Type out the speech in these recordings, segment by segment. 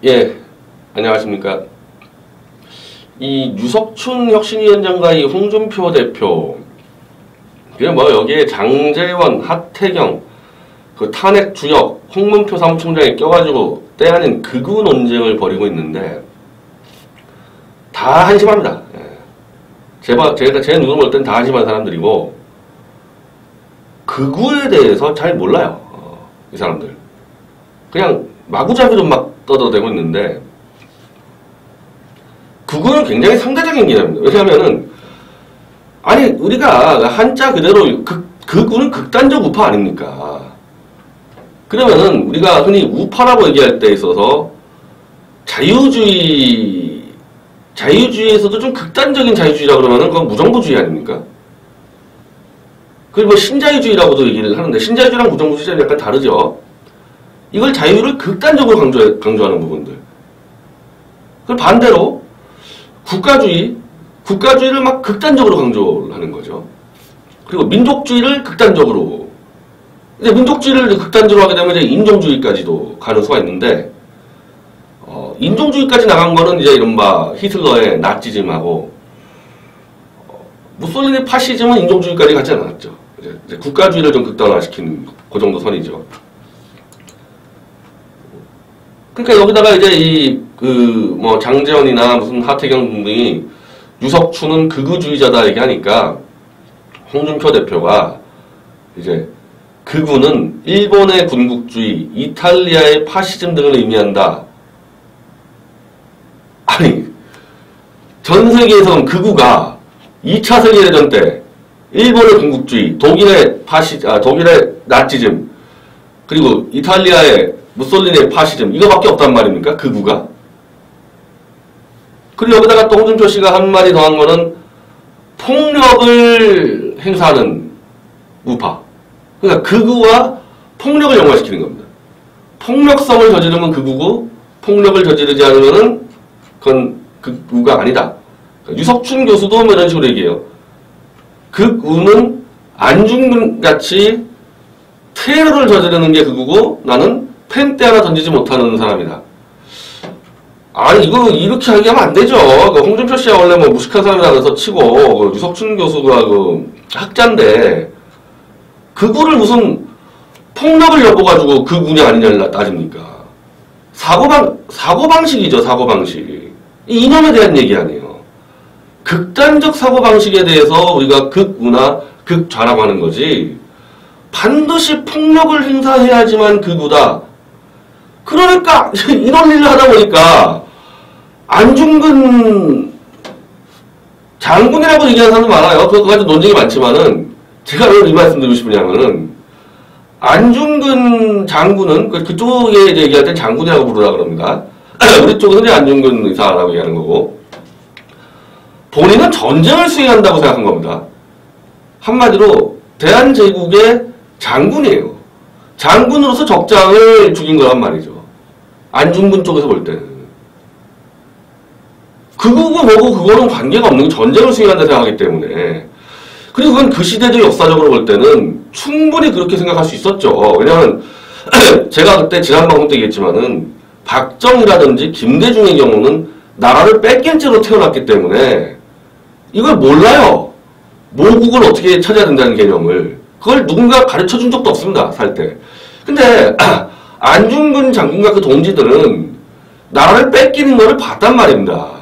예, 안녕하십니까. 이 유석춘 혁신위원장과 이 홍준표 대표, 그냥 뭐 여기에 장제원, 하태경, 그 탄핵 주역, 홍문표 사무총장이 껴가지고 때 아닌 극우 논쟁을 벌이고 있는데 다 한심합니다. 예. 제 눈으로 볼 땐 다 한심한 사람들이고 극우에 대해서 잘 몰라요. 이 사람들. 그냥 마구잡이로 막 떠들어대고 있는데 극우는 굉장히 상대적인 개념입니다. 왜냐하면은 아니 우리가 한자 그대로 극우는 극단적 우파 아닙니까? 그러면은 우리가 흔히 우파라고 얘기할 때 있어서 자유주의에서도 좀 극단적인 자유주의라 그러면은 그건 무정부주의 아닙니까? 그리고 뭐 신자유주의라고도 얘기를 하는데 신자유주의랑 무정부주의는 약간 다르죠. 이걸 자유를 극단적으로 강조하는 부분들. 그 반대로 국가주의를 막 극단적으로 강조하는 거죠. 그리고 민족주의를 극단적으로. 이제 민족주의를 극단적으로 하게 되면 이제 인종주의까지도 가는 수가 있는데, 인종주의까지 나간 거는 이제 이른바 히틀러의 나치즘하고, 무솔리니 파시즘은 인종주의까지 가지 않았죠. 이제 국가주의를 좀 극단화시킨 그 정도 선이죠. 그러니까 여기다가 이제 뭐 장제원이나 무슨 하태경 등이 유석춘은 극우주의자다 얘기하니까 홍준표 대표가 이제 극우는 일본의 군국주의, 이탈리아의 파시즘 등을 의미한다. 아니, 전 세계에서는 극우가 2차 세계대전 때 일본의 군국주의, 독일의 나치즘, 그리고 이탈리아의 무솔리니의 파시즘 이거밖에 없단 말입니까? 극우가? 그리고 여기다가 또 홍준표 씨가 한마디 더 한 거는 폭력을 행사하는 우파. 그러니까 극우와 폭력을 연관시키는 겁니다. 폭력성을 저지르면 극우고 폭력을 저지르지 않으면은 그건 극우가 아니다. 그러니까 유석춘 교수도 이런 식으로 얘기해요. 극우는 안중근같이 테러를 저지르는 게 극우고 나는 펜대 하나 던지지 못하는 사람이다. 아니 이거 이렇게 하면 안 되죠. 홍준표 씨가 원래 뭐 무식한 사람이라 그래서 치고 유석춘 교수가 학자인데 극우를 무슨 폭력을 엮어가지고 극우냐 아니냐를 따집니까? 사고방식이죠. 사고방식. 이념에 대한 얘기 아니에요. 극단적 사고방식에 대해서 우리가 극우나 극좌라고 하는 거지 반드시 폭력을 행사해야지만 극우다. 그러니까 이런 일을 하다 보니까 안중근 장군이라고 얘기하는 사람도 많아요. 그거 가지고 논쟁이 많지만은 제가 왜 이 말씀 드리고 싶으냐면은 안중근 장군은 그쪽에 이제 얘기할 땐 장군이라고 부르라 그럽니다. 우리 쪽은 이제 안중근 의사라고 얘기하는 거고 본인은 전쟁을 수행한다고 생각한 겁니다. 한마디로 대한제국의 장군이에요. 장군으로서 적장을 죽인 거란 말이죠. 안중근 쪽에서 볼 때는. 극우고 뭐고 그거는 관계가 없는 게 전쟁을 수행한다 생각하기 때문에. 그리고 그건 그 시대적 역사적으로 볼 때는 충분히 그렇게 생각할 수 있었죠. 왜냐하면 제가 그때 지난 방송 때 얘기했지만은 박정희라든지 김대중의 경우는 나라를 뺏긴 채로 태어났기 때문에 이걸 몰라요. 모국을 어떻게 찾아야 된다는 개념을. 그걸 누군가 가르쳐 준 적도 없습니다. 살 때. 근데 안중근 장군과 그 동지들은 나라를 뺏기는 것을 봤단 말입니다.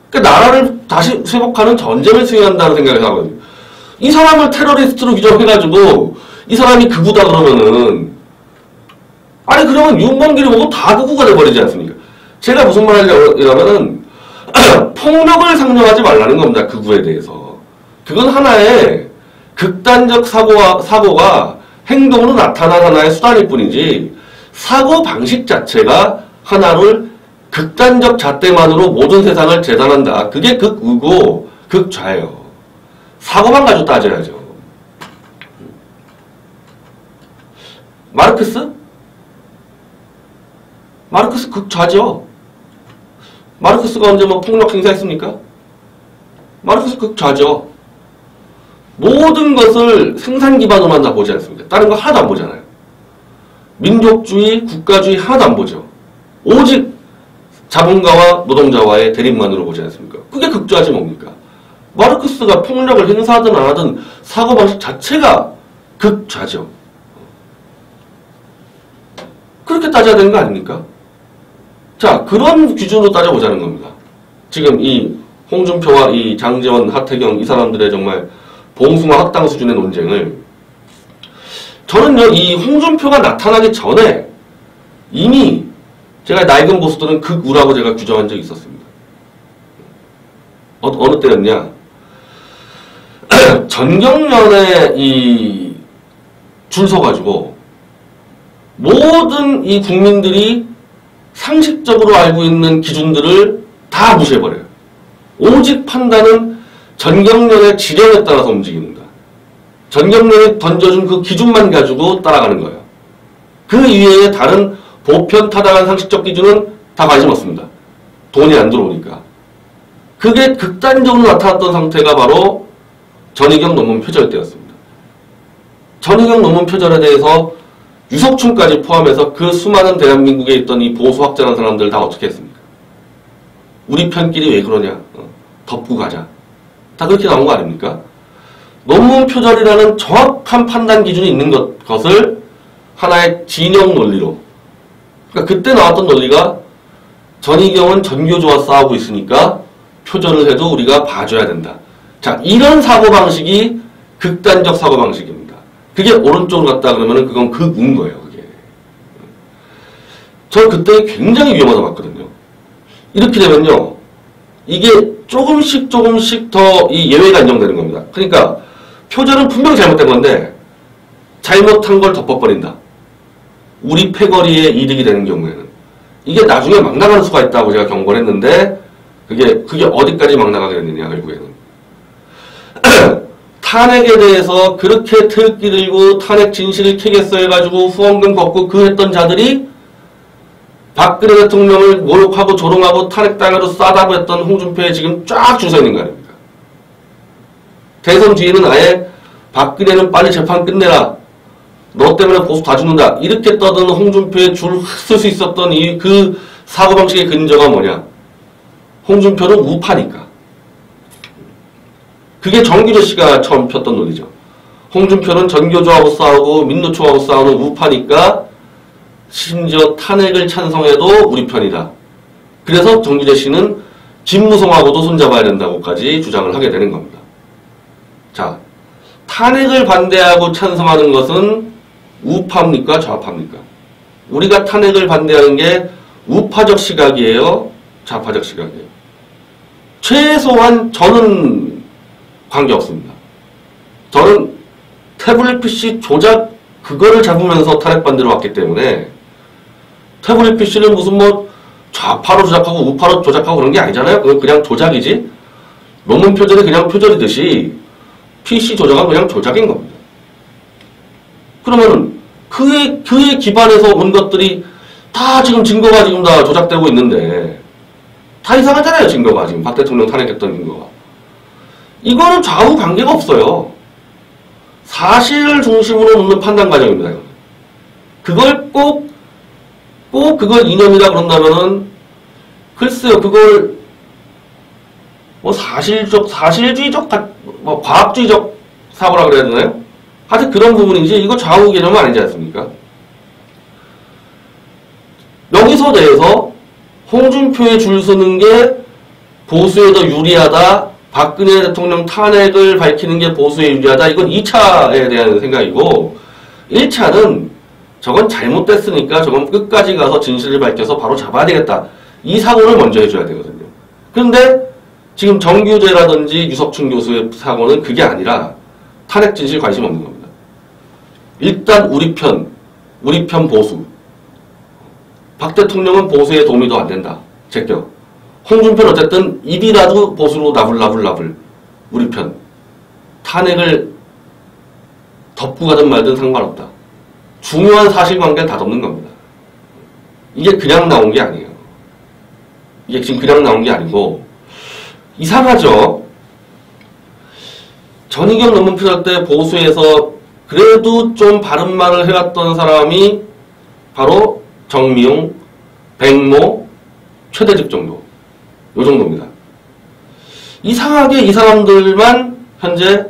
그러니까 나라를 다시 회복하는 전쟁을 수행한다는 생각을 하거든요. 이 사람을 테러리스트로 규정해가지고 이 사람이 극우다 그러면은 아니 그러면 윤봉길이 보고 다 극우가 돼버리지 않습니까? 제가 무슨 말 하려고 하면은 폭력을 상정하지 말라는 겁니다. 극우에 대해서. 그건 하나의 극단적 사고가 행동으로 나타난 하나의 수단일 뿐이지 사고 방식 자체가 하나를 극단적 잣대만으로 모든 세상을 재단한다. 그게 극우고 극좌예요. 사고만 가지고 따져야죠. 마르크스? 마르크스 극좌죠. 마르크스가 언제 뭐 폭력 행사했습니까? 마르크스 극좌죠. 모든 것을 생산 기반으로만 다 보지 않습니다. 다른 거 하나도 안 보잖아요. 민족주의, 국가주의 하나도 안 보죠. 오직 자본가와 노동자와의 대립만으로 보지 않습니까? 그게 극좌지 뭡니까? 마르크스가 폭력을 행사하든 안 하든 사고방식 자체가 극좌죠. 그렇게 따져야 되는 거 아닙니까? 자, 그런 기준으로 따져보자는 겁니다. 지금 이 홍준표와 이 장제원, 하태경 이 사람들의 정말 봉숭아 학당 수준의 논쟁을 저는요, 이 홍준표가 나타나기 전에 이미 제가 낡은 보수들은 극우라고 제가 규정한 적이 있었습니다. 어느 때였냐? 전경련에 줄 서가지고 모든 이 국민들이 상식적으로 알고 있는 기준들을 다 무시해버려요. 오직 판단은 전경련의 지령에 따라서 움직입니다. 전경련이 던져준 그 기준만 가지고 따라가는 거예요. 그 이외에 다른 보편 타당한 상식적 기준은 다 관심 없습니다. 돈이 안 들어오니까. 그게 극단적으로 나타났던 상태가 바로 전희경 논문 표절 때였습니다. 전희경 논문 표절에 대해서 유석춘까지 포함해서 그 수많은 대한민국에 있던 이 보수학자라는 사람들 다 어떻게 했습니까? 우리 편끼리 왜 그러냐? 덮고 가자. 다 그렇게 나온 거 아닙니까? 논문 표절이라는 정확한 판단 기준이 있는 것을 하나의 진영 논리로. 그러니까 그때 나왔던 논리가 전희경은 전교조와 싸우고 있으니까 표절을 해도 우리가 봐줘야 된다. 자, 이런 사고방식이 극단적 사고방식입니다. 그게 오른쪽으로 갔다 그러면은 그건 극우인 거예요, 그게. 저는 그때 굉장히 위험하다고 봤거든요. 이렇게 되면요, 이게 조금씩 더 이 예외가 인정되는 겁니다. 그러니까 표절은 분명히 잘못된 건데 잘못한 걸 덮어버린다. 우리 패거리에 이득이 되는 경우에는 이게 나중에 막 나가는 수가 있다고 제가 경고를 했는데 그게 어디까지 막 나가게 됐느냐 결국에는 탄핵에 대해서 그렇게 태극기 들고 탄핵 진실을 캐겠어 해가지고 후원금 걷고 그 했던 자들이 박근혜 대통령을 모욕하고 조롱하고 탄핵당해도 싸다고 했던 홍준표에 지금 쫙 줄 서 있는 거 아닙니까? 대선 뒤에는 아예 박근혜는 빨리 재판 끝내라. 너 때문에 보수 다 죽는다. 이렇게 떠드는 홍준표에 줄 쓸 수 있었던 그 사고방식의 근저가 뭐냐? 홍준표는 우파니까. 그게 정규재 씨가 처음 폈던 논리죠. 홍준표는 전교조하고 싸우고 민노총하고 싸우는 우파니까 심지어 탄핵을 찬성해도 우리 편이다. 그래서 정규재 씨는 김무성하고도 손잡아야 된다고까지 주장을 하게 되는 겁니다. 자, 탄핵을 반대하고 찬성하는 것은 우파입니까? 좌파입니까? 우리가 탄핵을 반대하는 게 우파적 시각이에요? 좌파적 시각이에요? 최소한 저는 관계없습니다. 저는 태블릿 PC 조작 그거를 잡으면서 탄핵 반대로 왔기 때문에 태블릿 PC는 무슨 뭐 좌파로 조작하고 우파로 조작하고 그런 게 아니잖아요. 그건 그냥 조작이지. 논문 표절이 그냥 표절이듯이 PC 조작은 그냥 조작인 겁니다. 그러면 그에 기반해서 온 것들이 다 지금 증거가 지금 다 조작되고 있는데 다 이상하잖아요. 증거가 지금 박 대통령 탄핵했던 증거가. 이거는 좌우 관계가 없어요. 사실을 중심으로 놓는 판단 과정입니다. 그걸 꼭 그걸 이념이다 그런다면은 글쎄요, 그걸 뭐 사실주의적, 뭐 과학주의적 사고라 그래야 되나요? 하여튼 그런 부분이지 이거 좌우 개념은 아니지 않습니까? 여기서 대해서 홍준표에 줄 서는 게 보수에 더 유리하다. 박근혜 대통령 탄핵을 밝히는 게 보수에 유리하다. 이건 2차에 대한 생각이고 1차는 저건 잘못됐으니까 저건 끝까지 가서 진실을 밝혀서 바로 잡아야 되겠다. 이 사고를 먼저 해줘야 되거든요. 그런데 지금 정규재라든지 유석춘 교수의 사고는 그게 아니라 탄핵 진실 관심 없는 겁니다. 일단 우리 편 보수. 박 대통령은 보수에 도움이 더 안 된다. 제껴. 홍준표는 어쨌든 입이라도 보수로 나불 우리 편. 탄핵을 덮고 가든 말든 상관없다. 중요한 사실관계는 다 덮는 겁니다. 이게 그냥 나온 게 아니에요. 이게 지금 그냥 나온 게 아니고 이상하죠? 전희경 논문 표절 때 보수에서 그래도 좀 바른 말을 해왔던 사람이 바로 정미용, 백모, 최대직 정도. 요 정도입니다. 이상하게 이 사람들만 현재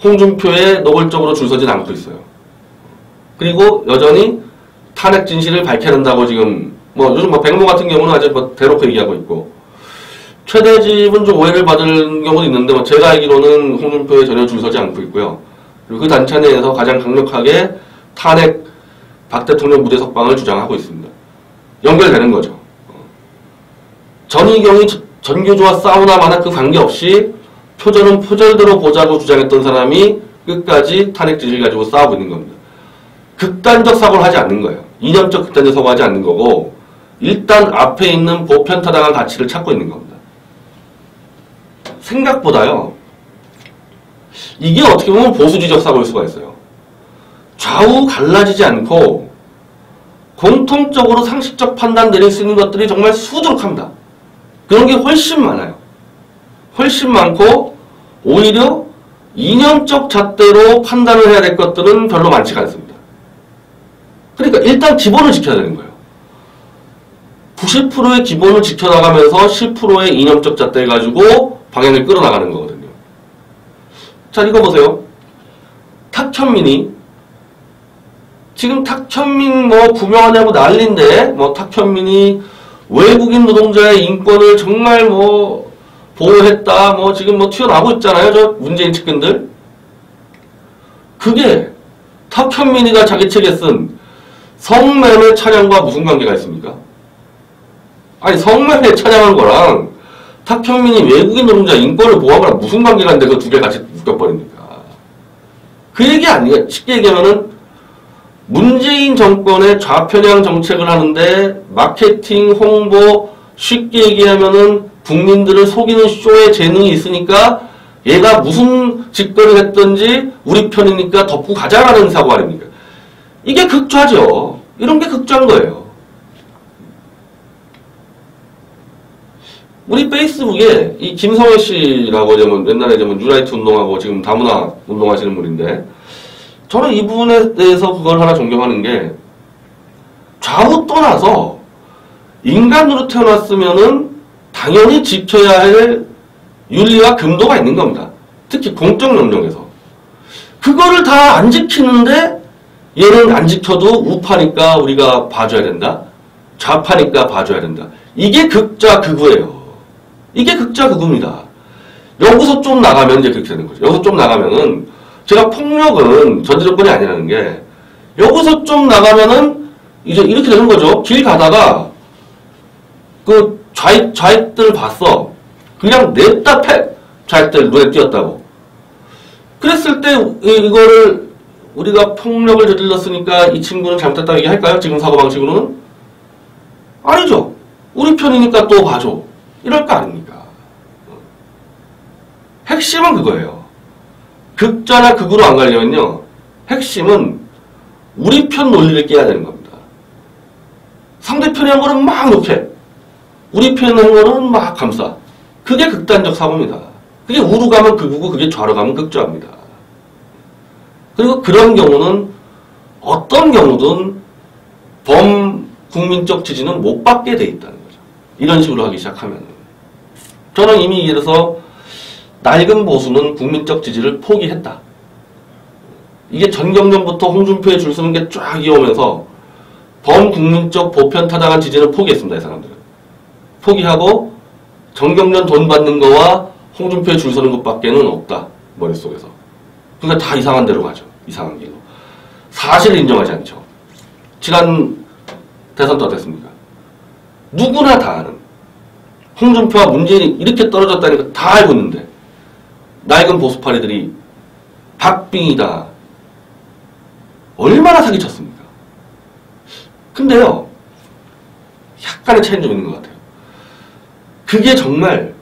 홍준표에 노골적으로 줄 서진 않고 있어요. 그리고 여전히 탄핵 진실을 밝혀야 된다고 지금 요즘 백모 같은 경우는 아직 대놓고 얘기하고 있고, 최대집은 좀 오해를 받을 경우도 있는데 제가 알기로는 홍준표에 전혀 줄 서지 않고 있고요. 그리고 그 단체 내에서 가장 강력하게 탄핵 박 대통령 무대 석방을 주장하고 있습니다. 연결되는 거죠. 전희경이 전교조와 싸우나 마나 그 관계없이 표절은 표절대로 보자고 주장했던 사람이 끝까지 탄핵 진실 가지고 싸우고 있는 겁니다. 극단적 사고를 하지 않는 거예요. 이념적 극단적 사고를 하지 않는 거고, 일단 앞에 있는 보편타당한 가치를 찾고 있는 겁니다. 생각보다요, 이게 어떻게 보면 보수지적 사고일 수가 있어요. 좌우 갈라지지 않고 공통적으로 상식적 판단 내릴 수 있는 것들이 정말 수두룩합니다. 그런 게 훨씬 많아요. 훨씬 많고, 오히려 이념적 잣대로 판단을 해야 될 것들은 별로 많지가 않습니다. 그러니까 일단 기본을 지켜야 되는 거예요. 90%의 기본을 지켜나가면서 10%의 이념적 잣대 가지고 방향을 끌어나가는 거거든요. 자, 이거 보세요. 탁현민이 지금 탁현민 구명하냐고 난리인데, 탁현민이 외국인 노동자의 인권을 정말 보호했다, 지금 튀어나오고 있잖아요. 저 문재인 측근들. 그게 탁현민이가 자기 책에 쓴 성매매 찬양과 무슨 관계가 있습니까? 아니, 성매매 찬양한 거랑 탁현민이 외국인 노동자 인권을 보호한 거랑 무슨 관계가 있는데 그 두 개 같이 묶여버립니까? 그 얘기 아니에요. 쉽게 얘기하면은 문재인 정권의 좌편향 정책을 하는데 마케팅, 홍보, 쉽게 얘기하면은 국민들을 속이는 쇼에 재능이 있으니까 얘가 무슨 짓거리를 했든지 우리 편이니까 덮고 가자라는 사고 아닙니까? 이게 극좌죠. 이런 게 극좌인 거예요. 우리 페이스북에 이 김성애 씨라고 옛날에 뉴라이트 운동하고 지금 다문화 운동하시는 분인데, 저는 이 부분에 대해서 그걸 하나 존경하는 게, 좌우 떠나서 인간으로 태어났으면은 당연히 지켜야 할 윤리와 금도가 있는 겁니다. 특히 공적 명령에서. 그거를 다 안 지키는데 얘는 안 지켜도 우파니까 우리가 봐줘야 된다. 좌파니까 봐줘야 된다. 이게 극좌 극우예요. 이게 극좌 극우입니다. 여기서 좀 나가면 이제 그렇게 되는 거죠. 여기서 좀 나가면은, 제가 폭력은 전제 조건이 아니라는 게, 여기서 좀 나가면은 이제 이렇게 되는 거죠. 길 가다가 그 좌익들 봤어. 그냥 냅다 패. 좌익들 눈에 띄었다고. 그랬을 때 이거를 우리가 폭력을 저질렀으니까 이 친구는 잘못했다고 얘기할까요? 지금 사고방식으로는? 아니죠. 우리 편이니까 또 봐줘. 이럴 거 아닙니까? 핵심은 그거예요. 극좌나 극으로 안 가려면요, 핵심은 우리 편 논리를 깨야 되는 겁니다. 상대편이 한 거는 막 높여. 우리 편이 한 거는 막 감싸. 그게 극단적 사고입니다. 그게 우로 가면 극우고 그게 좌로 가면 극좌입니다. 그리고 그런 경우는 어떤 경우든 범국민적 지지는 못 받게 돼 있다는 거죠. 이런 식으로 하기 시작하면. 저는 이미 이래서 낡은 보수는 국민적 지지를 포기했다. 이게 전경련부터 홍준표에 줄 서는 게 쫙 이어오면서 범국민적 보편타당한 지지를 포기했습니다. 이 사람들은. 포기하고 전경련 돈 받는 거와 홍준표에 줄 서는 것밖에는 없다. 머릿속에서. 그러니까 다 이상한 데로 가죠. 이상한 길로. 사실을 인정하지 않죠. 지난 대선 때 어땠습니까? 누구나 다 아는. 홍준표와 문재인이 이렇게 떨어졌다니까 다 알고 있는데, 낡은 보수파리들이 박빙이다. 얼마나 사기쳤습니까? 근데요, 약간의 차이는 좀 있는 것 같아요. 그게 정말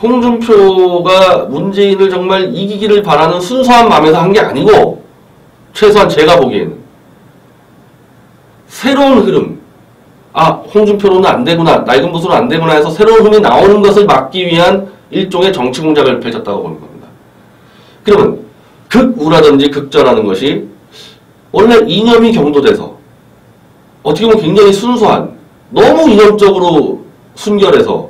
홍준표가 문재인을 정말 이기기를 바라는 순수한 마음에서 한 게 아니고, 최소한 제가 보기에는 새로운 흐름, 홍준표로는 안 되구나, 낡은 보수로는 안 되구나 해서 새로운 흐름이 나오는 것을 막기 위한 일종의 정치 공작을 펼쳤다고 보는 겁니다. 그러면 극우라든지 극좌라는 것이 원래 이념이 경도돼서 어떻게 보면 굉장히 순수한, 너무 이념적으로 순결해서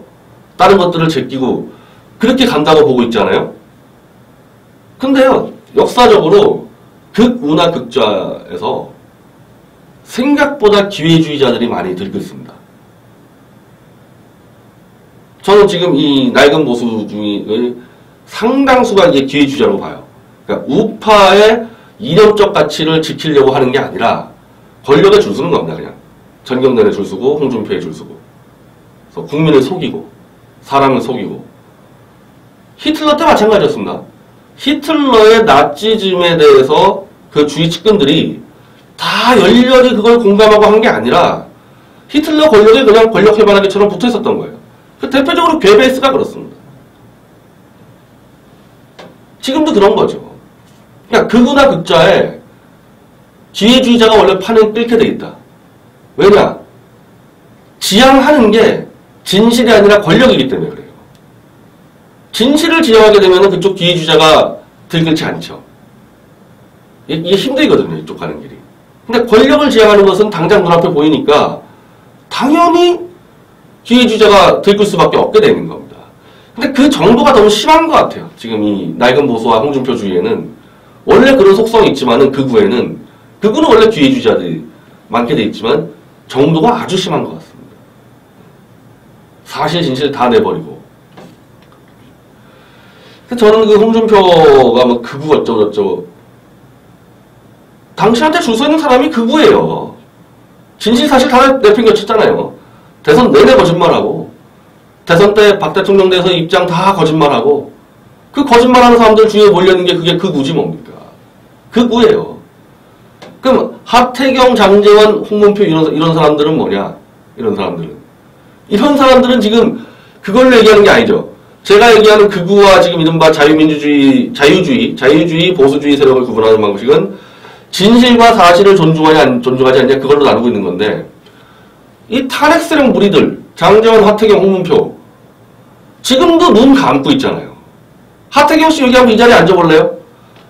다른 것들을 제끼고 그렇게 간다고 보고 있잖아요. 근데요, 역사적으로 극우나 극좌에서 생각보다 기회주의자들이 많이 들고 있습니다. 저는 지금 이 낡은 보수 중의 상당수가 이게 기회주의자라고 봐요. 그러니까 우파의 이념적 가치를 지키려고 하는 게 아니라 권력에 줄 서는 겁니다. 그냥 전경련에 줄 서고 홍준표에 줄 서고, 그래서 국민을 속이고 사람을 속이고. 히틀러 때 마찬가지였습니다. 히틀러의 나치즘에 대해서 그 주위 측근들이 다 열렬히 그걸 공감하고 한 게 아니라 히틀러 권력에 그냥 권력 해바라기처럼 붙어 있었던 거예요. 그 대표적으로 괴베스가 그렇습니다. 지금도 그런 거죠. 그러니까 극우나 극좌에 기회주의자가 원래 판을 끓게 돼 있다. 왜냐? 지향하는 게 진실이 아니라 권력이기 때문에 그래요. 진실을 지향하게 되면 그쪽 기회주의자가 들끓지 않죠. 이게 힘들거든요, 이쪽 가는 길이. 근데 권력을 지향하는 것은 당장 눈앞에 보이니까 당연히 기회주의자가 들끓 수밖에 없게 되는 겁니다. 근데 그 정도가 너무 심한 것 같아요. 지금 이 낡은 보수와 홍준표 주의에는 원래 그런 속성이 있지만은 극우는 원래 기회주의자들이 많게 돼 있지만 정도가 아주 심한 것 같습니다. 사실 진실 다 내버리고. 저는 그 홍준표가 뭐 극우 어쩌고저쩌고, 당신한테 줄 서 있는 사람이 극우예요. 진실 사실 다 내팽겨쳤잖아요. 대선 내내 거짓말하고, 대선 때 박 대통령 대해서 입장 다 거짓말하고, 그 거짓말하는 사람들 주위에 몰려있는 게 그게 극우지 뭡니까? 극우예요. 그럼 하태경, 장제원, 홍문표 이런 사람들은 뭐냐? 이런 사람들은 지금 그걸 얘기하는 게 아니죠. 제가 얘기하는 극우와 지금 이른바 자유주의, 보수주의 세력을 구분하는 방식은 진실과 사실을 존중하지 않냐, 그걸로 나누고 있는 건데, 이 탄핵세력 무리들, 장제원, 하태경, 홍문표, 지금도 눈 감고 있잖아요. 하태경 씨 여기 한번 이 자리에 앉아볼래요?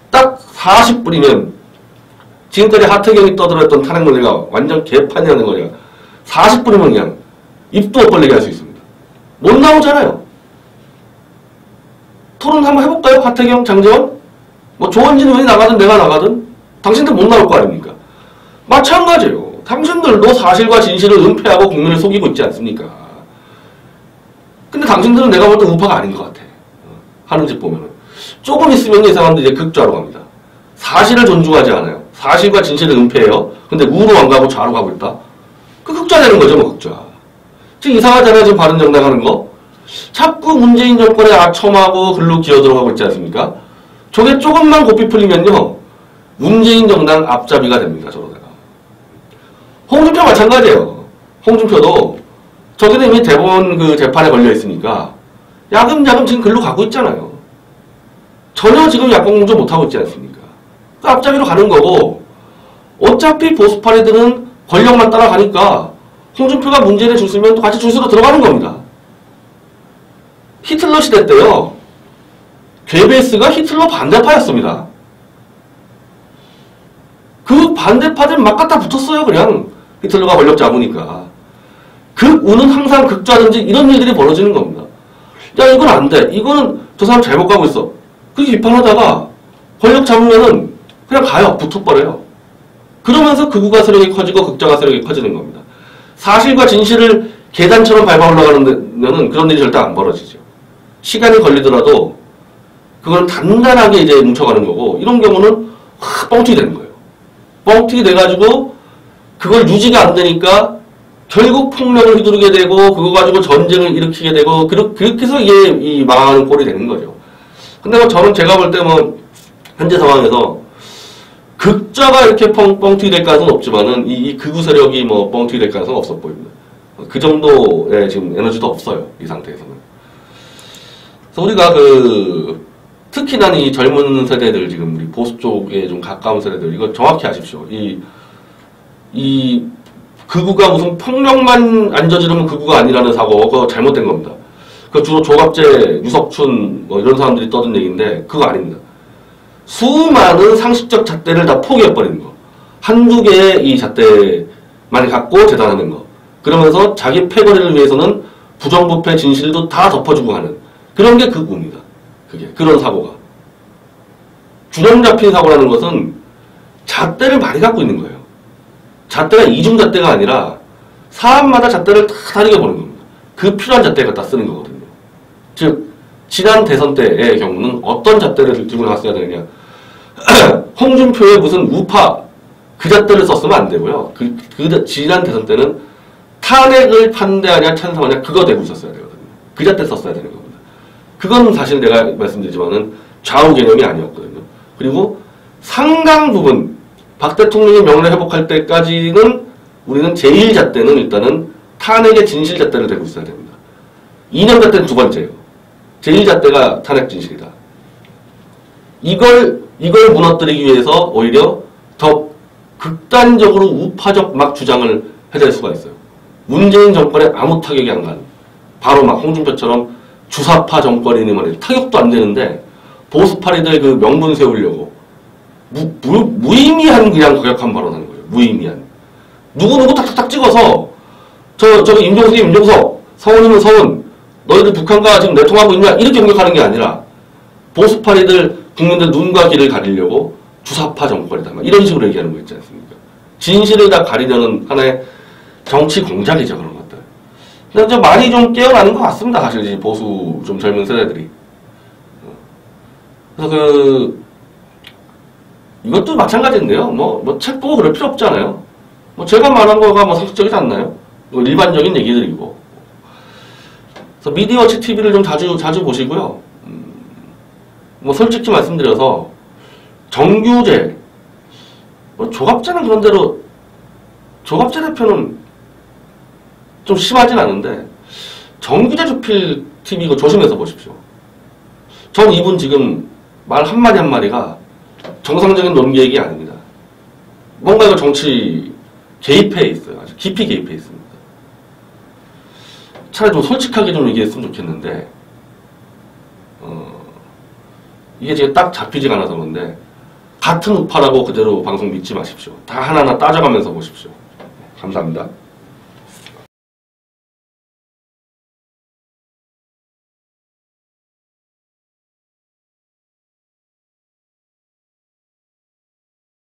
딱 40분이면, 지금까지 하태경이 떠들었던 탄핵 논리가 완전 개판이라는 거냐. 40분이면 그냥 입도 못 벌리게 할 수 있습니다. 못 나오잖아요. 토론 한번 해볼까요? 하태경, 장제원? 뭐 조원진 의원이 나가든 내가 나가든 당신들 못 나올 거 아닙니까? 마찬가지예요. 당신들도 사실과 진실을 은폐하고 국민을 속이고 있지 않습니까? 근데 당신들은 내가 볼 때 우파가 아닌 것 같아. 하는 짓 보면은. 조금 있으면 이 사람들 이제 극좌로 갑니다. 사실을 존중하지 않아요. 사실과 진실을 은폐해요. 근데 우로 안 가고 좌로 가고 있다? 그 극좌 되는 거죠, 뭐 극좌. 지금 이상하잖아요, 지금 바른정당 하는 거. 자꾸 문재인 정권에 아첨하고 글로 기어들어가고 있지 않습니까? 저게 조금만 고삐 풀리면요, 문재인 정당 앞잡이가 됩니다, 저러다가. 홍준표 마찬가지예요. 홍준표도 저기는 이미 대법원 그 재판에 걸려 있으니까 야금야금 지금 글로 가고 있잖아요. 전혀 지금 야권 공조 못하고 있지 않습니까? 그 앞잡이로 가는 거고, 어차피 보수파리들은 권력만 따라가니까 홍준표가 문재인에 줄 서면 또 같이 줄 서로 들어가는 겁니다. 히틀러 시대 때요, 괴베스가 히틀러 반대파였습니다. 그 반대파들 막 갖다 붙었어요, 그냥. 히틀러가 권력 잡으니까. 극우는 항상 극좌든지 이런 일들이 벌어지는 겁니다. 야, 이건 안 돼. 이거는 저 사람 잘못 가고 있어. 그렇게 비판하다가 권력 잡으면은 그냥 가요. 붙어버려요. 그러면서 극우가 세력이 커지고 극좌가 세력이 커지는 겁니다. 사실과 진실을 계단처럼 밟아 올라가는 데는 그런 일이 절대 안 벌어지죠. 시간이 걸리더라도 그걸 단단하게 이제 뭉쳐가는 거고, 이런 경우는 확 뻥튀기 되는 거예요. 뻥튀기 돼가지고 그걸 유지가 안 되니까 결국 폭력을 휘두르게 되고, 그거 가지고 전쟁을 일으키게 되고, 그렇게 해서 이게 이 망하는 꼴이 되는 거죠. 근데 뭐 저는 제가 볼 때 뭐 현재 상황에서 극좌가 이렇게 뻥튀기 될 가능성은 없지만은 이 극우 세력이 뭐 뻥튀기 될 가능성은 없어 보입니다. 그 정도의 지금 에너지도 없어요, 이 상태에서는. 그래서 우리가 특히나 이 젊은 세대들, 지금 우리 보수 쪽에 좀 가까운 세대들, 이거 정확히 아십시오. 이 극우가 무슨 폭력만 안 저지르면 극우가 아니라는 사고, 그거 잘못된 겁니다. 그 주로 조갑재, 유석춘 뭐 이런 사람들이 떠든 얘기인데 그거 아닙니다. 수많은 상식적 잣대를 다 포기해버리는 거. 한두 개의 이 잣대만 갖고 재단하는 거. 그러면서 자기 패거리를 위해서는 부정부패 진실도 다 덮어주고 하는 그런 게 극우입니다. 그게 그런 사고가 균형 잡힌 사고라는 것은 잣대를 많이 갖고 있는 거예요. 잣대가 이중잣대가 아니라 사람마다 잣대를 다 다르게 보는 겁니다. 그 필요한 잣대 갖다 쓰는 거거든요. 즉 지난 대선 때의 경우는 어떤 잣대를 들고 나왔어야 되느냐. 홍준표의 무슨 우파 그 잣대를 썼으면 안 되고요. 지난 대선 때는 탄핵을 반대하냐 찬성하냐 그거 대고 있었어야 되거든요. 그 잣대 썼어야 되는 겁니다. 그건 사실 내가 말씀드리지만은 좌우 개념이 아니었거든요. 그리고 상당 부분 박 대통령이 명예 회복할 때까지는 우리는 제1잣대는 일단은 탄핵의 진실 잣대를 대고 있어야 됩니다. 이념 잣대는 두 번째예요. 제1잣대가 탄핵 진실이다. 이걸 무너뜨리기 위해서 오히려 더 극단적으로 우파적 막 주장을 해댈 수가 있어요. 문재인 정권에 아무 타격이 안 가는 바로 막 홍준표처럼 주사파 정권이니 말이죠. 타격도 안 되는데 보수파리들 그 명분 세우려고 무의미한 그냥 거격한 발언하는 거예요. 무의미한. 누구누구 탁탁탁 찍어서 저기 임종석 서훈이면 서훈 너희들 북한과 지금 내통하고 있냐 이렇게 공격하는 게 아니라 보수파리들 국민들 눈과 귀를 가리려고 주사파 정권이다 이런 식으로 얘기하는 거 있지 않습니까? 진실을 다 가리려는 하나의 정치 공작이죠 그런 것들. 근데 좀 많이 좀 깨어나는 것 같습니다. 사실 이제 보수 좀 젊은 세대들이. 그래서 이것도 마찬가지인데요. 뭐 책 보고 그럴 필요 없잖아요. 뭐 제가 말한 거가 뭐 상식적이지 않나요? 일반적인 얘기들이고. 그래서 미디어치 TV를 좀 자주 보시고요. 뭐 솔직히 말씀드려서 정규제, 조갑제는 그런 대로 조갑제 대표는 좀 심하진 않은데 정규제 주필 TV 이거 조심해서 보십시오. 전 이분 지금 말 한마디 한마디가 정상적인 논객이 아닙니다. 뭔가 이거 정치 개입해 있어요. 아주 깊이 개입해 있습니다. 차라리 좀 솔직하게 좀 얘기했으면 좋겠는데 이게 지금 딱 잡히지가 않아서 그런데 같은 우파라고 그대로 방송 믿지 마십시오. 다 하나하나 따져가면서 보십시오. 감사합니다.